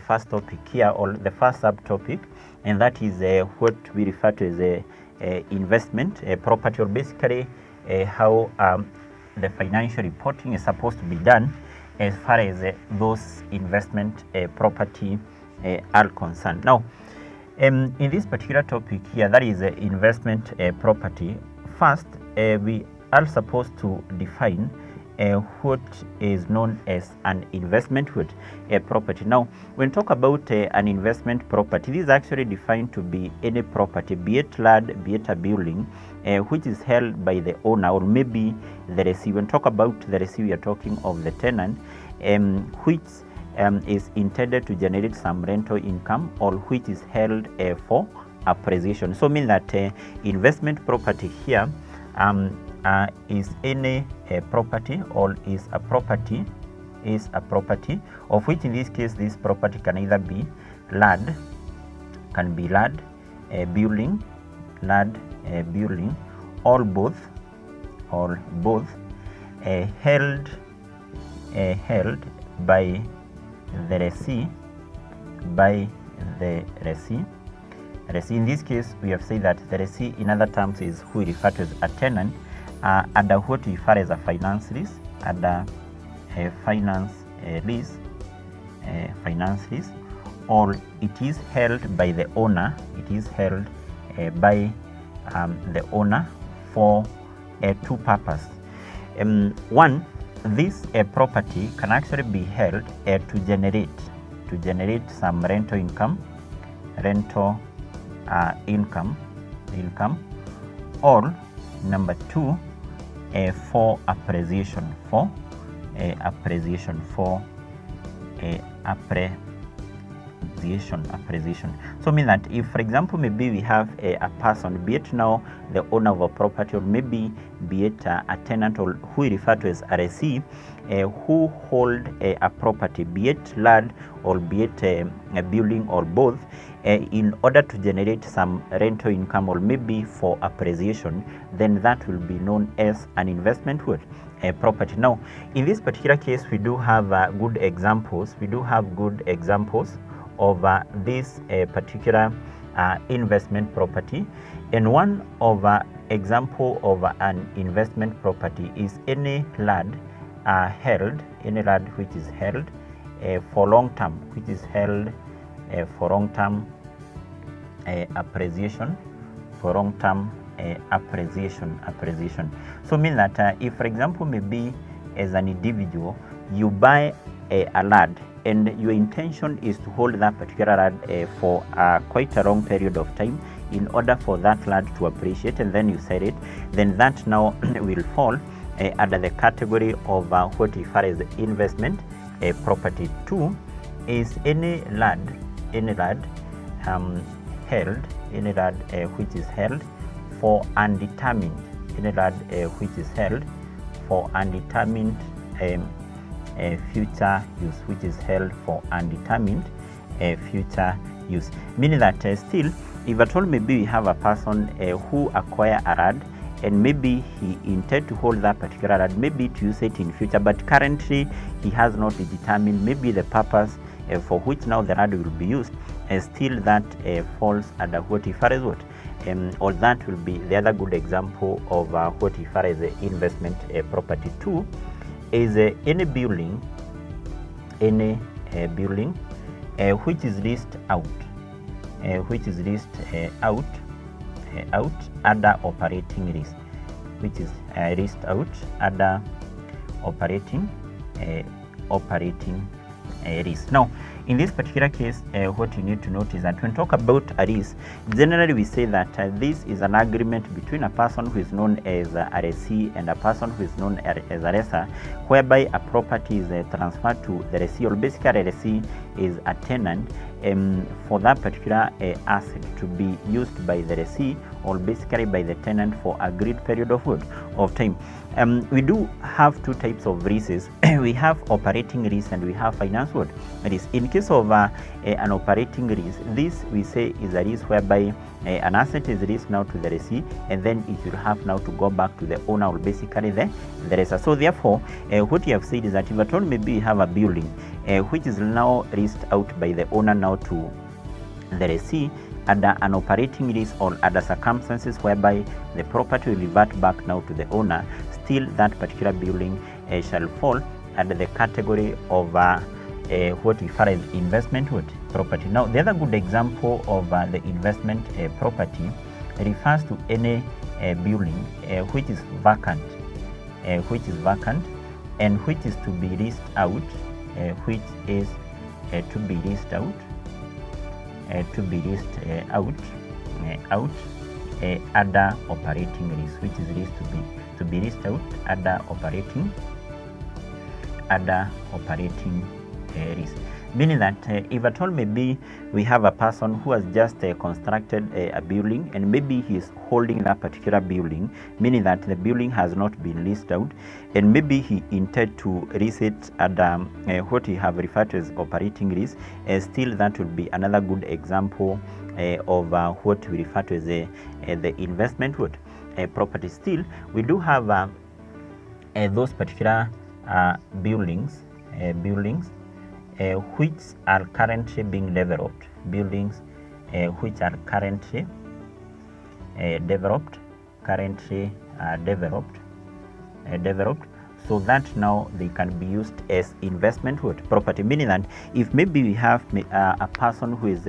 first topic here, or the first subtopic, and that is what we refer to as a investment property, or basically how the financial reporting is supposed to be done as far as those investment property are concerned. Now, in this particular topic here, that is investment property, first we are supposed to define what is known as an investment property. Now, when we talk about an investment property, this is actually defined to be any property, be it land, be it a building, which is held by the owner or maybe the lessee. When we talk about the lessee, we are talking of the tenant, which is intended to generate some rental income, or which is held for appreciation. So, mean that investment property here is any property, or is a property of which, in this case, this property can either be land, building, or both, held by the lessee. In this case, we have said that the lessee, in other terms, is who we refer to as a tenant, under what we refer as a finance lease, under a finance lease, or it is held by the owner. It is held by the owner for two purposes. One, this property can actually be held to generate some rental income, or number two, for appreciation, So mean that if, for example, maybe we have a person, be it now the owner of a property, or maybe be it a tenant, or who we refer to as a lessee, who hold a property, be it land or be it a building or both, in order to generate some rental income or maybe for appreciation, then that will be known as an investment property. Now, in this particular case, we do have good examples. Of this particular investment property, and one of example of an investment property is any land which is held for long term, appreciation. So mean that if, for example, maybe as an individual you buy a land, and your intention is to hold that particular land for quite a long period of time in order for that land to appreciate, and then you sell it, then that now will fall under the category of what we refer as investment property. Two is any land which is held for undetermined, future use, future use, meaning that still, if at all maybe we have a person who acquire a land, and maybe he intend to hold that particular land, maybe to use it in future, but currently he has not determined maybe the purpose for which now the land will be used, still that falls under what we refer as or that will be the other good example of what we refer as investment property. Two is any building which is leased out, under operating lease, which is leased out under operating lease. Now, in this particular case, what you need to note is that when we talk about a lease, generally we say that this is an agreement between a person who is known as a lessee and a person who is known as a lessor, whereby a property is transferred to the lessee, or basically a lessee is a tenant for that particular asset to be used by the lessee, or basically by the tenant for a agreed period of time. We do have two types of leases. We have operating lease and we have finance lease. In case of an operating lease, this we say is a lease whereby an asset is leased now to the lessee, and then it will have now to go back to the owner, or basically the lessor. So therefore, what you have said is that if at all maybe you have a building, which is now leased out by the owner now to the lessee under an operating lease or under circumstances whereby the property will revert back now to the owner, still that particular building shall fall under the category of what we refer as investment property. Now, the other good example of the investment property refers to any building which is vacant, and which is to be leased out, under operating lease, which is leased to be leased out under operating lease. Meaning that if at all maybe we have a person who has just constructed a building, and maybe he is holding that particular building, meaning that the building has not been leased out, and maybe he intended to lease it under what we have referred to as operating lease, still that will be another good example of what we refer to as the investment property. Still, we do have those particular buildings which are currently being developed, which are currently developed, so that now they can be used as investment property. Meaning that if maybe we have a person who is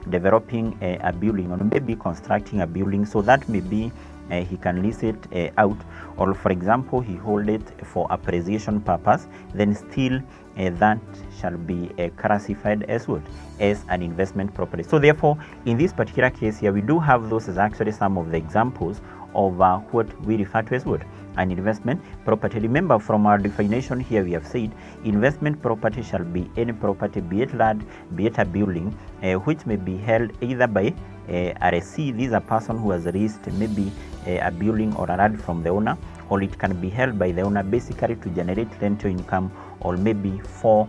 developing a building, or maybe constructing a building, so that maybe he can lease it out, or for example he hold it for appreciation purpose, then still that shall be classified as what? As an investment property. So therefore, in this particular case here, we do have those as actually some of the examples of what we refer to as what? An investment property. Remember, from our definition here, we have said investment property shall be any property, be it land, be it a building, which may be held either by a lessee, this is a person who has leased maybe a building or a land from the owner, or it can be held by the owner basically to generate rental income, or maybe for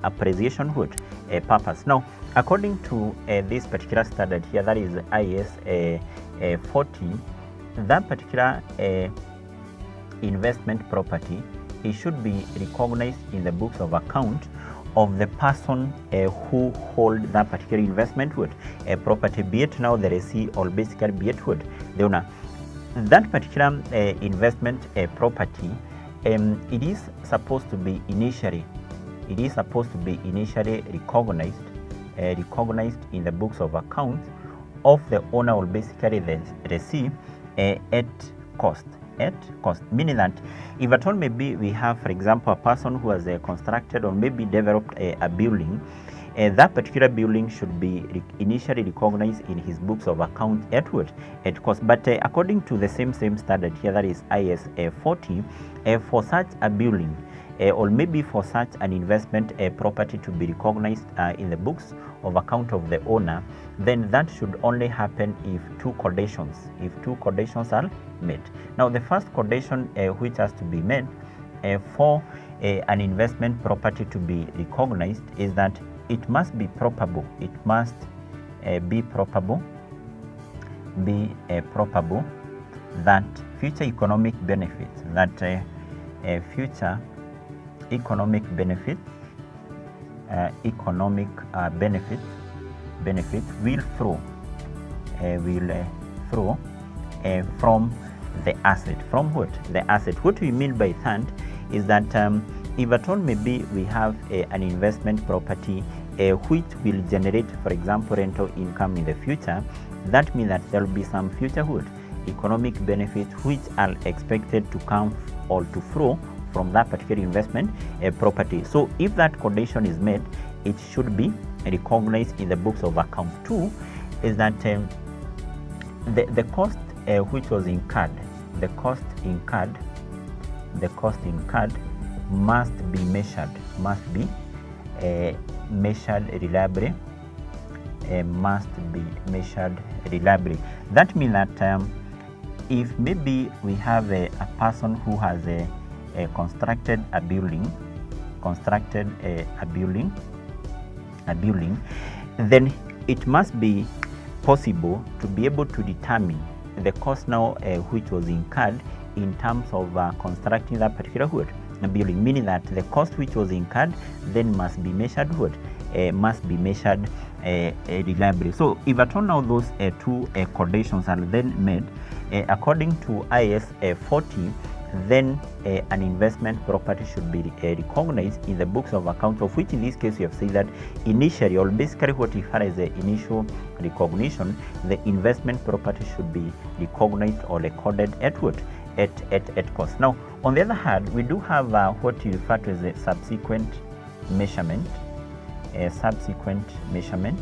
appreciation purpose. Now, according to this particular standard here, that is IAS 40, that particular investment property, it should be recognized in the books of account of the person who hold that particular investment property, be it now the lessee, or basically be it the owner. That particular investment property, it is supposed to be initially recognized in the books of account of the owner, or basically the lessee, at cost, meaning that if at all maybe we have, for example, a person who has constructed or maybe developed a building, that particular building should be initially recognized in his books of account at what? At cost. But according to the same standard here, that is IAS 40, for such a building, or maybe for such an investment property to be recognized in the books of account of the owner, then that should only happen if two conditions are met. Now, the first condition which has to be met for an investment property to be recognized is that it must be probable. It must be probable that future economic benefits, benefits will flow from the asset. From what? The asset. What we mean by that is that if at all maybe we have an investment property which will generate, for example, rental income in the future, that means that there will be some future economic benefits which are expected to come or to flow from that particular investment property. So if that condition is met, it should be recognized in the books of account. Two is that the cost which was incurred, the cost incurred must be measured reliably. That means that if maybe we have a person who has constructed a building, then it must be possible to be able to determine the cost now which was incurred in terms of constructing that particular building, meaning that the cost which was incurred then must be measured what? Must be measured reliably. So if at all now those two conditions are then met, according to IAS 40, then an investment property should be recognized in the books of accounts, of which in this case we have said that initially, or basically what we refer as the initial recognition, the investment property should be recognized or recorded at what? At cost. Now, on the other hand, we do have what you refer to as a subsequent measurement. Subsequent measurement.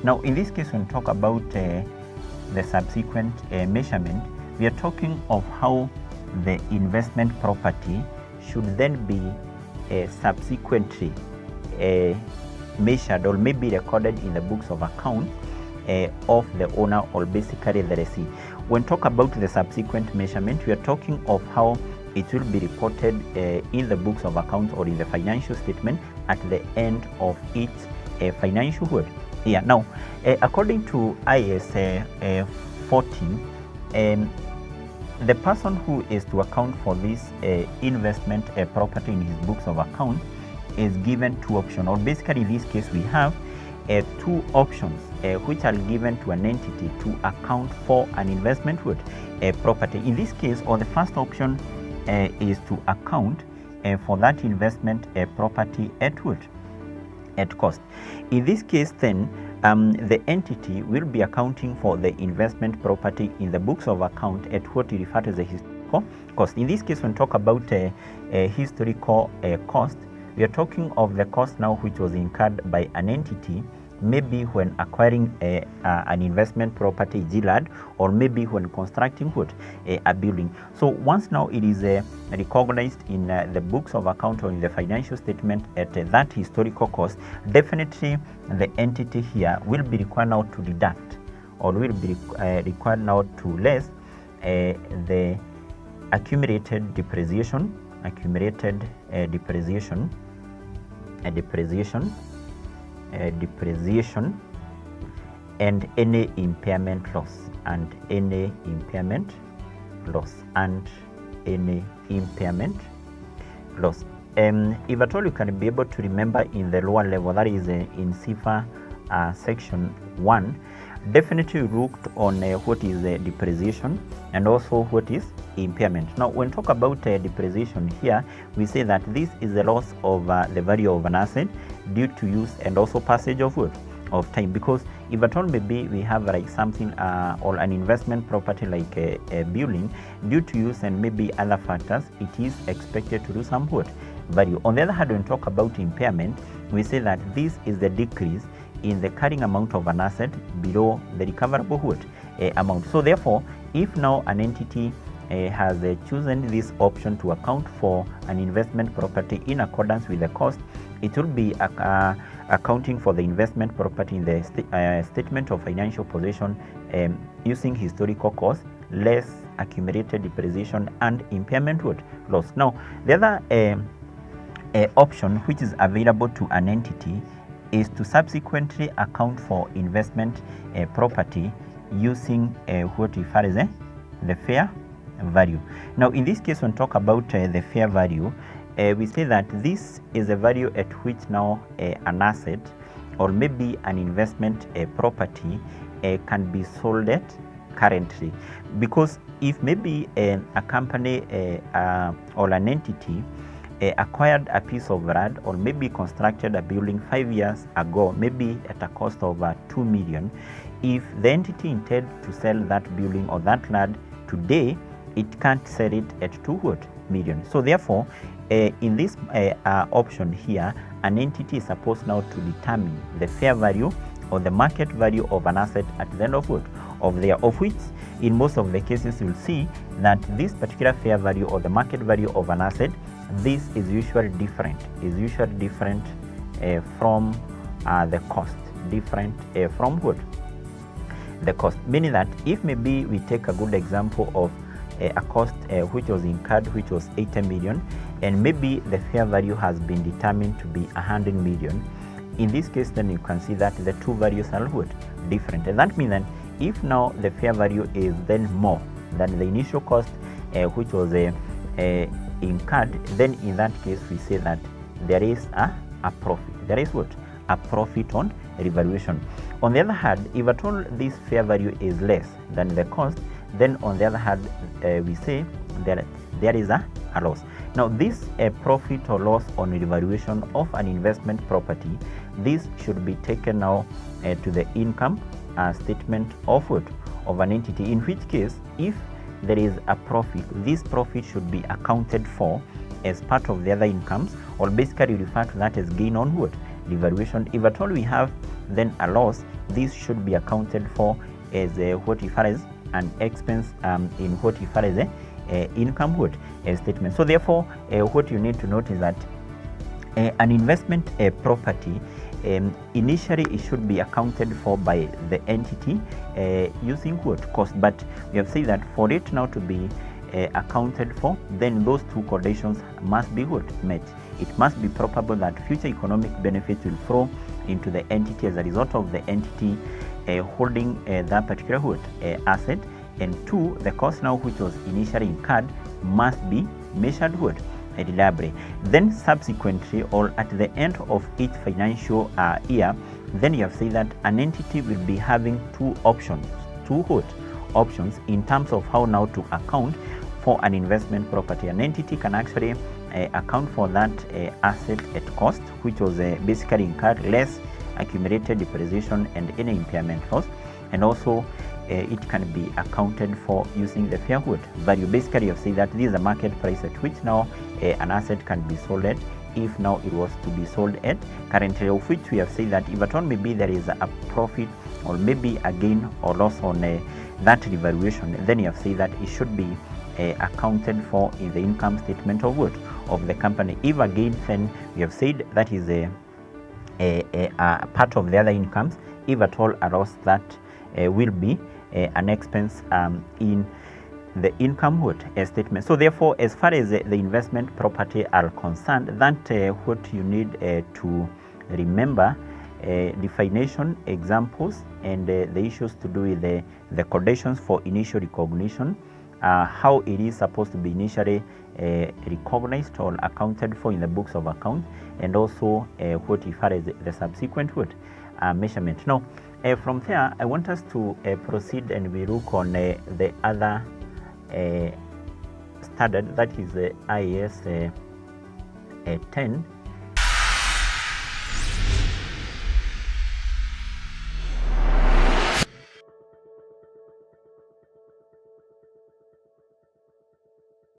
Now, in this case, when we talk about the subsequent measurement, we are talking of how the investment property should then be subsequently measured or maybe recorded in the books of account of the owner, or basically the lessee. When talk about the subsequent measurement, we are talking of how it will be reported in the books of accounts or in the financial statement at the end of each financial year. Yeah. Now, according to IAS 14, the person who is to account for this investment property in his books of account is given two options, or basically in this case we have two options which are given to an entity to account for an investment property. In this case, or the first option is to account for that investment property at what? At cost. In this case, then the entity will be accounting for the investment property in the books of account at what we refer to as a historical cost. In this case, when we talk about a historical cost, we are talking of the cost now which was incurred by an entity, maybe when acquiring an investment property, GLAD, or maybe when constructing what? A building. So once now it is recognized in the books of account or in the financial statement at that historical cost, definitely the entity here will be required now to deduct, or will be required now to less the accumulated depreciation, depreciation and any impairment loss, if at all you can be able to remember in the lower level, that is in CIFA section 1, definitely looked on what is depreciation and also what is impairment. Now, when talk about depreciation here, we say that this is the loss of the value of an asset due to use and also passage of what? Of time. Because if at all maybe we have like something or an investment property like a building, due to use and maybe other factors, it is expected to do some what? Value. On the other hand, when we talk about impairment, we say that this is the decrease in the carrying amount of an asset below the recoverable what? Amount. So therefore, if now an entity has chosen this option to account for an investment property in accordance with the cost, it will be accounting for the investment property in the statement of financial position using historical cost less accumulated depreciation and impairment loss. Now, the other option which is available to an entity is to subsequently account for investment property using what we refer as the fair value. Now, in this case, when we talk about the fair value, we say that this is a value at which now an asset or maybe an investment property can be sold at currently. Because if maybe a company or an entity acquired a piece of land or maybe constructed a building 5 years ago, maybe at a cost of 2 million, if the entity intends to sell that building or that land today, it can't sell it at 2 million. So therefore, in this option here, an entity is supposed now to determine the fair value or the market value of an asset at the end of of which in most of the cases you'll see that this particular fair value or the market value of an asset, this is usually different from the cost, from what? The cost. Meaning that if maybe we take a good example of a cost which was incurred, which was 80 million, and maybe the fair value has been determined to be 100 million. In this case, then you can see that the two values are what? Different. And that means that if now the fair value is then more, than the initial cost which was incurred, then in that case we say that there is a profit. There is what? A profit on revaluation. On the other hand, if at all this fair value is less than the cost, then on the other hand we say that there is a loss. Now this profit or loss on revaluation of an investment property, this should be taken now to the income statement of what? Of an entity, in which case if there is a profit, this profit should be accounted for as part of the other incomes, or basically refer to that as gain on what? Revaluation. If at all we have then a loss, this should be accounted for as what refers an expense in what refers income what? Statement. So therefore what you need to note is that an investment property, initially it should be accounted for by the entity using what? Cost. But we have said that for it now to be accounted for, then those two conditions must be what? Met. It must be probable that future economic benefits will flow into the entity as a result of the entity holding that particular what? Asset. And two, the cost now which was initially incurred must be measured what? Reliably. Then subsequently, or at the end of each financial year, then you have said that an entity will be having two options. Two what? Options in terms of how now to account for an investment property. An entity can actually account for that asset at cost, which was basically incurred, less accumulated depreciation and any impairment loss, and also it can be accounted for using the fair value. Basically, you say that this is a market price at which now an asset can be sold at, if now it was to be sold at currently, of which we have said that if at all maybe there is a profit or maybe a gain or loss on that revaluation, then you have said that it should be accounted for in the income statement of what? Of the company. If again, then we have said that is a part of the other incomes. If at all a loss, that will be an expense in the income statement. So therefore, as far as the investment property are concerned, that what you need to remember, definition, examples, and the issues to do with the conditions for initial recognition, how it is supposed to be initially recognized or accounted for in the books of account, and also what refers the subsequent measurement. Now, from there, I want us to proceed and we look on the other standard, that is IAS 10